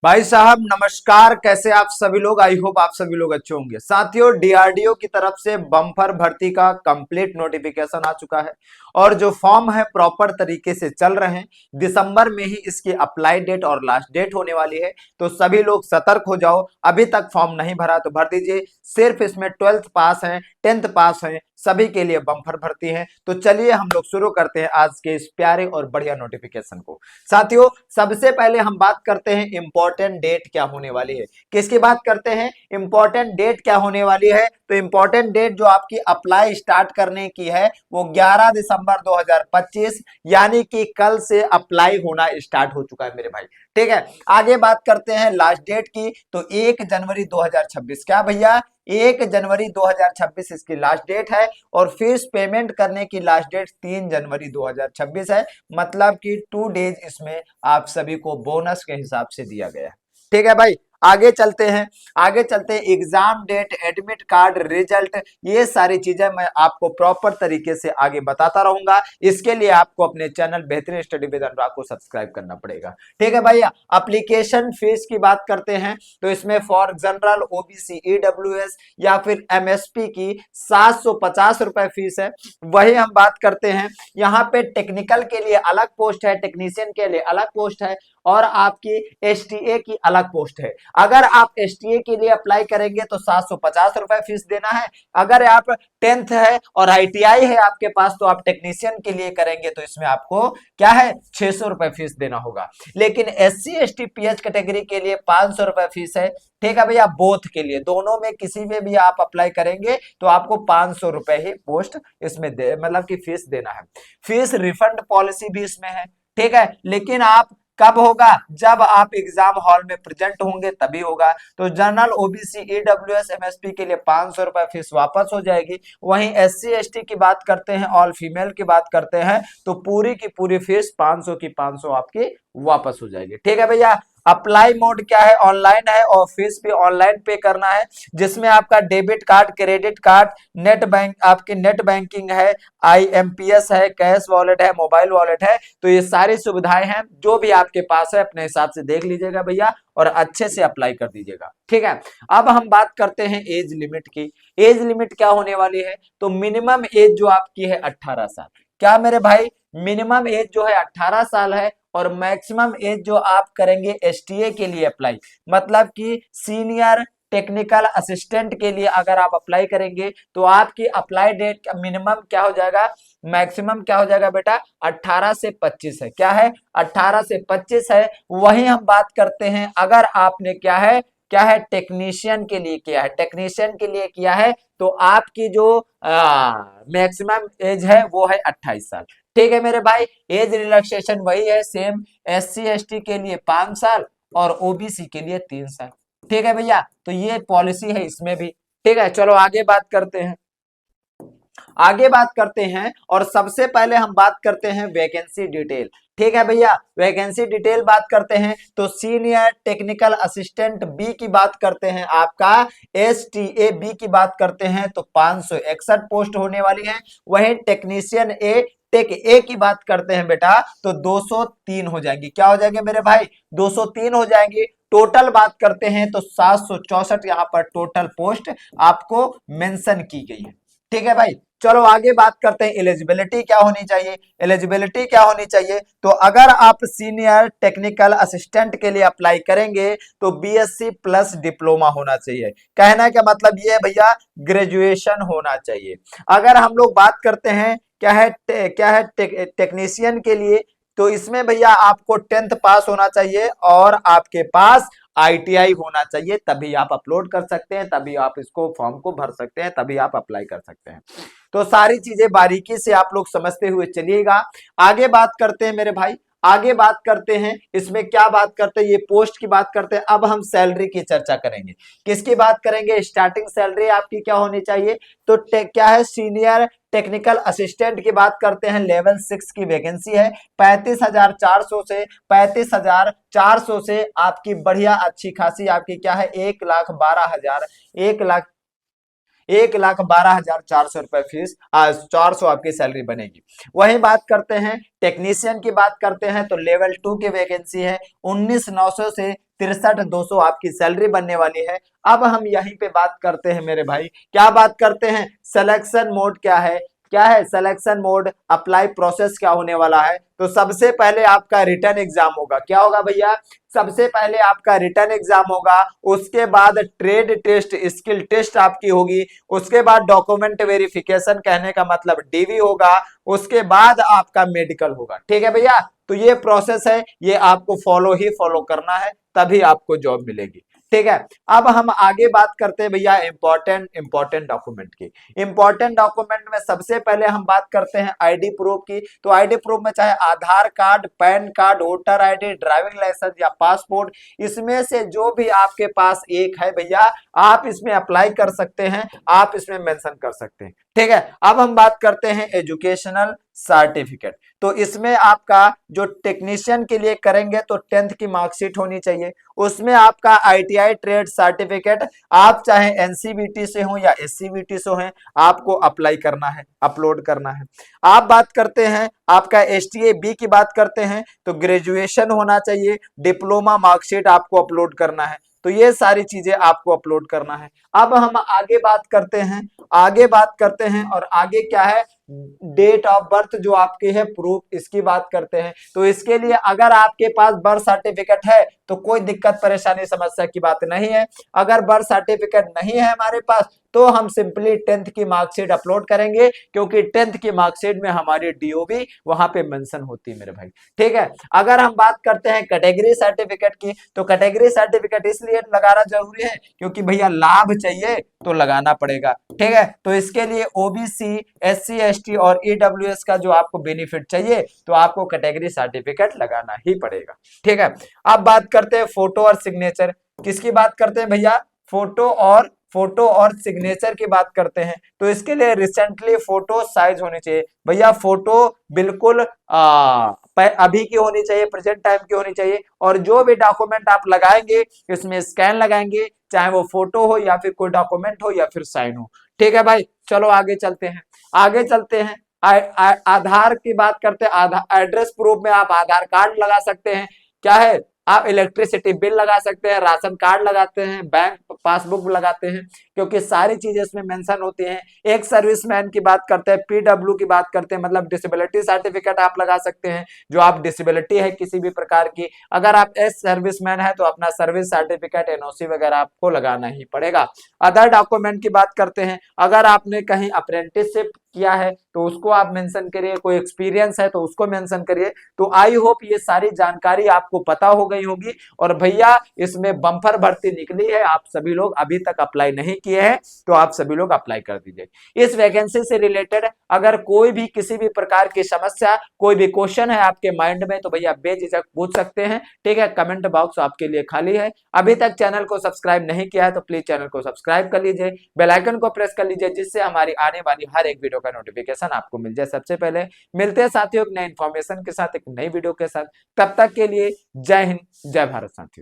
भाई साहब नमस्कार। कैसे आप सभी लोग? आई होप आप सभी लोग अच्छे होंगे। साथियों, डीआरडीओ की तरफ से बम्पर भर्ती का कंप्लीट नोटिफिकेशन आ चुका है और जो फॉर्म है प्रॉपर तरीके से चल रहे हैं। दिसंबर में ही इसकी अप्लाई डेट और लास्ट डेट होने वाली है, तो सभी लोग सतर्क हो जाओ। अभी तक फॉर्म नहीं भरा तो भर दीजिए। सिर्फ इसमें 12th पास है, 10th पास है, सभी के लिए बम्पर भर्ती है। तो चलिए हम लोग शुरू करते हैं आज के इस प्यारे और बढ़िया नोटिफिकेशन को। साथियों, सबसे पहले हम बात करते हैं इंपॉर्टेंट डेट क्या होने वाली है। किसकी बात करते हैं? इंपॉर्टेंट डेट क्या होने वाली है? तो इंपॉर्टेंट डेट जो आपकी अप्लाई स्टार्ट करने की है वो 11 दिसंबर 2025, यानी कि कल से अप्लाई होना स्टार्ट हो चुका है मेरे भाई। ठीक है, आगे बात करते हैं लास्ट डेट की। तो 1 जनवरी 2026, क्या भैया? 1 जनवरी 2026 इसकी लास्ट डेट है और फीस पेमेंट करने की लास्ट डेट 3 जनवरी 2026 है। मतलब कि 2 डेज इसमें आप सभी को बोनस के हिसाब से दिया गया है। ठीक है भाई, आगे चलते हैं। आगे चलते हैं, exam date, admit card, result, ये सारी चीजें मैं आपको प्रॉपर तरीके से आगे बताता रहूंगा। इसके लिए आपको अपने चैनल बेहतरीन स्टडी विद अनुराग को सब्सक्राइब करना पड़ेगा। ठीक है भैया, एप्लीकेशन फीस की बात करते हैं तो इसमें फॉर जनरल, ओबीसी, ईडब्ल्यूएस या फिर एमएसपी की 750 रुपए फीस है। वही हम बात करते हैं, यहाँ पे टेक्निकल के लिए अलग पोस्ट है, टेक्नीशियन के लिए अलग पोस्ट है और आपकी एसटीए की अलग पोस्ट है। अगर आप एसटीए के लिए अप्लाई करेंगे तो 750 रुपए फीस देना है। अगर आप 10th है और आईटीआई है आपके पास तो आप टेक्नीशियन के लिए करेंगे तो इसमें आपको क्या है, 600 रुपए फीस देना होगा। लेकिन एससी एसटी पीएच कैटेगरी के लिए 500 रुपए फीस है। ठीक है भैया, बोथ के लिए, दोनों में किसी में भी आप अप्लाई करेंगे तो आपको 500 रुपए ही पोस्ट इसमें दे मतलब कि फीस देना है। फीस रिफंड पॉलिसी भी इसमें है। ठीक है, लेकिन आप कब होगा? जब आप एग्जाम हॉल में प्रेजेंट होंगे तभी होगा। तो जनरल, ओबीसी, ईडब्ल्यूएस, एमएसपी के लिए 500 रुपए फीस वापस हो जाएगी। वहीं एससी एसटी की बात करते हैं, ऑल फीमेल की बात करते हैं तो पूरी की पूरी फीस 500 की 500 आपकी वापस हो जाएगी। ठीक है भैया, अप्लाई मोड क्या है? ऑनलाइन है और फीस भी ऑनलाइन पे करना है, जिसमें आपका debit card, credit card, net bank, आपकी नेट बैंकिंग है, आईएमपीएस है, कैश वॉलेट है, मोबाइल वॉलेट है। तो ये सारी सुविधाएं हैं, जो भी आपके पास है अपने हिसाब से देख लीजिएगा भैया और अच्छे से अप्लाई कर दीजिएगा। ठीक है, अब हम बात करते हैं एज लिमिट की। एज लिमिट क्या होने वाली है? तो मिनिमम एज जो आपकी है 18 साल। क्या मेरे भाई? मिनिमम एज जो है 18 साल है और मैक्सिमम एज जो आप करेंगे एसटीए के लिए अप्लाई, मतलब कि सीनियर टेक्निकल असिस्टेंट के लिए अगर आप अप्लाई करेंगे तो आपकी अप्लाई डेट का मिनिमम क्या हो जाएगा, मैक्सिमम क्या हो जाएगा बेटा? 18 से 25 है। क्या है? 18 से 25 है। वही हम बात करते हैं, अगर आपने क्या है टेक्नीशियन के लिए किया है, टेक्नीशियन के लिए किया है तो आपकी जो मैक्सिमम एज है वो है 28 साल। ठीक है मेरे भाई, एज रिलैक्सेशन वही है सेम, एससी एसटी के लिए 5 साल और ओबीसी के लिए 3 साल। ठीक है भैया, तो ये पॉलिसी है इसमें भी। ठीक है, चलो आगे बात करते हैं। आगे बात करते हैं और सबसे पहले हम बात करते हैं वैकेंसी डिटेल। ठीक है भैया, वैकेंसी डिटेल बात करते हैं तो सीनियर टेक्निकल असिस्टेंट बी की बात करते हैं, आपका एसटीए बी की बात करते हैं तो 561 पोस्ट होने वाली है। वहीं टेक्नीशियन ए, टेक ए की बात करते हैं बेटा तो 203 हो जाएंगी। क्या हो जाएंगे मेरे भाई? 203 हो जाएंगी। टोटल बात करते हैं तो 764 यहाँ पर टोटल पोस्ट आपको मेंशन की गई है। ठीक है भाई, चलो आगे बात करते हैं एलिजिबिलिटी क्या होनी चाहिए। एलिजिबिलिटी क्या होनी चाहिए? तो अगर आप सीनियर टेक्निकल असिस्टेंट के लिए अप्लाई करेंगे तो बीएससी प्लस डिप्लोमा होना चाहिए। कहना का मतलब ये है भैया, ग्रेजुएशन होना चाहिए। अगर हम लोग बात करते हैं टेक्नीशियन के लिए तो इसमें भैया आपको 10th पास होना चाहिए और आपके पास आईटीआई होना चाहिए, तभी आप अपलोड कर सकते हैं, तभी आप इसको फॉर्म को भर सकते हैं, तभी आप अप्लाई कर सकते हैं। तो सारी चीजें बारीकी से आप लोग समझते हुए चलिएगा। आगे बात करते हैं मेरे भाई, आगे बात करते हैं, इसमें क्या बात करते हैं, ये पोस्ट की बात करते हैं। अब हम सैलरी की चर्चा करेंगे। किसकी बात करेंगे? स्टार्टिंग सैलरी आपकी क्या होनी चाहिए? तो क्या है, सीनियर टेक्निकल असिस्टेंट की बात करते हैं, लेवल 6 की वैकेंसी है। 35,400 से 35,400 से आपकी बढ़िया अच्छी खासी आपकी क्या है, 1,12,000, 1,12,400 रुपए फीस, 400 आपकी सैलरी बनेगी। वही बात करते हैं टेक्नीशियन की बात करते हैं तो लेवल 2 की वैकेंसी है। 19,900 से 63,200 आपकी सैलरी बनने वाली है। अब हम यहीं पे बात करते हैं मेरे भाई, क्या बात करते हैं, सिलेक्शन मोड क्या है, क्या है सिलेक्शन मोड, अप्लाई प्रोसेस क्या होने वाला है। तो सबसे पहले आपका रिटर्न एग्जाम होगा, क्या होगा भैया, सबसे पहले आपका रिटर्न एग्जाम होगा, उसके बाद ट्रेड टेस्ट, स्किल टेस्ट आपकी होगी, उसके बाद डॉक्यूमेंट वेरिफिकेशन, कहने का मतलब डीवी होगा, उसके बाद आपका मेडिकल होगा। ठीक है भैया, तो ये प्रोसेस है, ये आपको फॉलो करना है, तभी आपको जॉब मिलेगी। ठीक है, अब हम आगे बात करते हैं भैया इंपॉर्टेंट डॉक्यूमेंट की। इंपॉर्टेंट डॉक्यूमेंट में सबसे पहले हम बात करते हैं आईडी प्रूफ की। तो आईडी प्रूफ में चाहे Aadhaar card, PAN card, voter ID, driving licence या पासपोर्ट, इसमें से जो भी आपके पास एक है भैया, आप इसमें अप्लाई कर सकते हैं, आप इसमें मेंशन कर सकते हैं। ठीक है, अब हम बात करते हैं एजुकेशनल सर्टिफिकेट। तो इसमें आपका जो टेक्नीशियन के लिए करेंगे तो 10th की मार्कशीट होनी चाहिए, उसमें आपका आईटीआई ट्रेड सर्टिफिकेट, आप चाहे एनसीबीटी से हो या एससीबीटी से हो, आपको अप्लाई करना है, अपलोड करना है। आप बात करते हैं आपका एसटीए बी की बात करते हैं तो ग्रेजुएशन होना चाहिए, डिप्लोमा मार्कशीट आपको अपलोड करना है। तो ये सारी चीजें आपको अपलोड करना है। अब हम आगे बात करते हैं, और आगे क्या है, डेट ऑफ बर्थ जो आपके है प्रूफ, इसकी बात करते हैं। तो इसके लिए अगर आपके पास बर्थ सर्टिफिकेट है तो कोई दिक्कत परेशानी समस्या की बात नहीं है। अगर बर्थ सर्टिफिकेट नहीं है हमारे पास तो हम सिंपली 10th की मार्कशीट अपलोड करेंगे, क्योंकि 10th की मार्कशीट में हमारी डीओबी वहां पे मेंशन होती है मेरे भाई। ठीक है, अगर हम बात करते हैं कैटेगरी सर्टिफिकेट की, तो कैटेगरी सर्टिफिकेट इसलिए लगाना जरूरी है क्योंकि भैया लाभ चाहिए तो लगाना पड़ेगा। ठीक है, तो इसके लिए ओबीसी, एससी, एसटी और ईडब्ल्यूएस का जो आपको बेनिफिट चाहिए तो आपको कैटेगरी सर्टिफिकेट लगाना ही पड़ेगा। ठीक है, अब बात करते हैं फोटो और सिग्नेचर। किसकी बात करते हैं भैया, फोटो और सिग्नेचर की बात करते हैं। तो इसके लिए रिसेंटली फोटो साइज होनी चाहिए भैया, फोटो बिल्कुल अभी की होनी चाहिए, प्रेजेंट टाइम की होनी चाहिए। और जो भी डॉक्यूमेंट आप लगाएंगे इसमें स्कैन लगाएंगे, चाहे वो फोटो हो या फिर कोई डॉक्यूमेंट हो या फिर साइन हो। ठीक है भाई, चलो आगे चलते हैं, आधार की बात करते हैं। आधार एड्रेस प्रूफ में आप आधार कार्ड लगा सकते हैं, क्या है, आप इलेक्ट्रिसिटी बिल लगा सकते हैं, राशन कार्ड लगाते हैं, बैंक पासबुक लगाते हैं, क्योंकि सारी चीजें इसमें मेंशन होती हैं। एक सर्विसमैन की बात करते हैं, पीडब्ल्यू की बात करते हैं, मतलब डिसेबिलिटी सर्टिफिकेट आप लगा सकते हैं, जो आप डिसेबिलिटी है किसी भी प्रकार की। अगर आप एस सर्विसमैन है तो अपना सर्विस सर्टिफिकेट, एनओसी वगैरह आपको लगाना ही पड़ेगा। अदर डॉक्यूमेंट की बात करते हैं, अगर आपने कहीं अप्रेंटिसशिप किया है तो उसको आप मेंशन करिए, कोई एक्सपीरियंस है तो उसको मेंशन करिए। तो आई होप ये सारी जानकारी आपको पता हो गई होगी। और भैया इसमें बम्पर भर्ती निकली है, आप सभी लोग अभी तक अप्लाई नहीं किए हैं तो आप सभी लोग अप्लाई कर दीजिए। इस वैकेंसी से रिलेटेड अगर कोई भी किसी भी प्रकार की समस्या, कोई भी क्वेश्चन है आपके माइंड में तो भैया बेझिझक पूछ सकते हैं। ठीक है, कमेंट बॉक्स आपके लिए खाली है। अभी तक चैनल को सब्सक्राइब नहीं किया है तो प्लीज चैनल को सब्सक्राइब कर लीजिए, बेल आइकन को प्रेस कर लीजिए, जिससे हमारी आने वाली हर एक वीडियो का नोटिफिकेशन आपको मिल जाए सबसे पहले। मिलते हैं साथियों एक नए इन्फॉर्मेशन के साथ, एक नई वीडियो के साथ। तब तक के लिए जय हिंद, जय भारत साथियों।